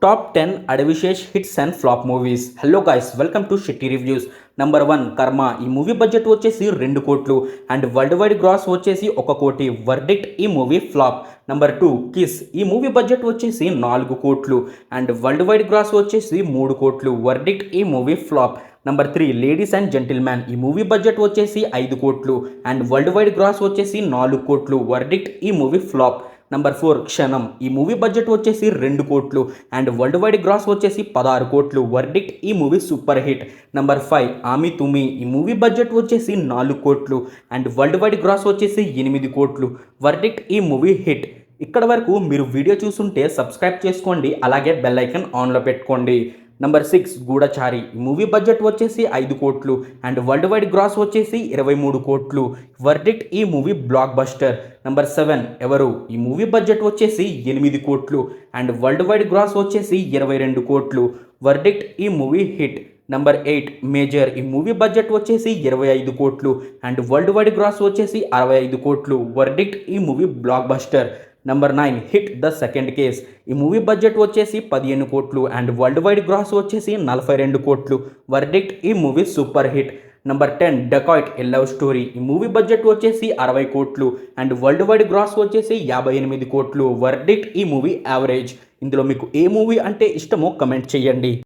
Top 10 Adivi Sesh hits and flop movies. Hello guys, welcome to Shetty reviews. Number 1 కర్మ. ఈ movie budget వచ్చేసి 2 కోట్లు and world wide gross వచ్చేసి 1 కోటి. వర్డిక్ట్, ఈ మూవీ ఫ్లాప్. Number 2 kiss. ఈ మూవీ బడ్జెట్ వచ్చేసి 4 కోట్లు అండ్ వరల్డ్ వైడ్ గ్రాస్ వచ్చేసి 3 కోట్లు. వర్డిక్ట్, ఈ movie flop. Number 3 ladies and gentleman. ఈ మూవీ బడ్జెట్ వచ్చేసి 5 కోట్లు అండ్ వరల్డ్ వైడ్ గ్రాస్ వచ్చేసి 4 కోట్లు. వర్డిక్ట్, ఈ మూవీ ఫ్లాప్. నంబర్ 4 క్షణం. ఈ మూవీ బడ్జెట్ వచ్చేసి 2 కోట్లు అండ్ వరల్డ్ వైడ్ గ్రాస్ వచ్చేసి 16 కోట్లు. వర్డిక్ట్, ఈ మూవీ సూపర్ హిట్. నంబర్ 5 ఆమి తుమి. ఈ మూవీ బడ్జెట్ వచ్చేసి 4 కోట్లు అండ్ వరల్డ్ వైడ్ గ్రాస్ వచ్చేసి 8 కోట్లు. వర్డిక్ట్, ఈ మూవీ హిట్. ఇక్కడ వరకు మీరు వీడియో చూస్తుంటే సబ్స్క్రైబ్ చేసుకోండి, అలాగే బెల్ ఐకన్ ఆన్లో పెట్టుకోండి. నంబర్ 6 గూఢచారి. ఈ మూవీ బడ్జెట్ వచ్చేసి 5 కోట్లు అండ్ వరల్డ్ వైడ్ గ్రాస్ వచ్చేసి 23 కోట్లు. వర్డిక్ట్, ఈ మూవీ బ్లాక్ బస్టర్. నంబర్ 7 ఎవరు. ఈ మూవీ బడ్జెట్ వచ్చేసి 8 కోట్లు అండ్ వరల్డ్ వైడ్ గ్రాస్ వచ్చేసి 22 కోట్లు. వర్డిక్ట్, ఈ మూవీ హిట్. Number 8 major. ఈ మూవీ బడ్జెట్ వచ్చేసి 25 కోట్లు అండ్ వరల్డ్ వైడ్ గ్రాస్ వచ్చేసి 65 కోట్లు. వర్డిక్ట్, ఈ movie block buster. Number 9 hit the second case. ఈ మూవీ బడ్జెట్ వచ్చేసి 15 కోట్లు అండ్ వరల్డ్ వైడ్ గ్రాస్ వచ్చేసి 42 కోట్లు. వర్డిక్ట్, ఈ movie super hit. Number 10 dacoit a love story. ఈ మూవీ బడ్జెట్ వచ్చేసి 60 కోట్లు అండ్ వరల్డ్ వైడ్ గ్రాస్ వచ్చేసి 58 కోట్లు. వర్డిక్ట్, ఈ మూవీ యావరేజ్. ఇందులో మీకు ఏ మూవీ అంటే ఇష్టమో కమెంట్ చేయండి.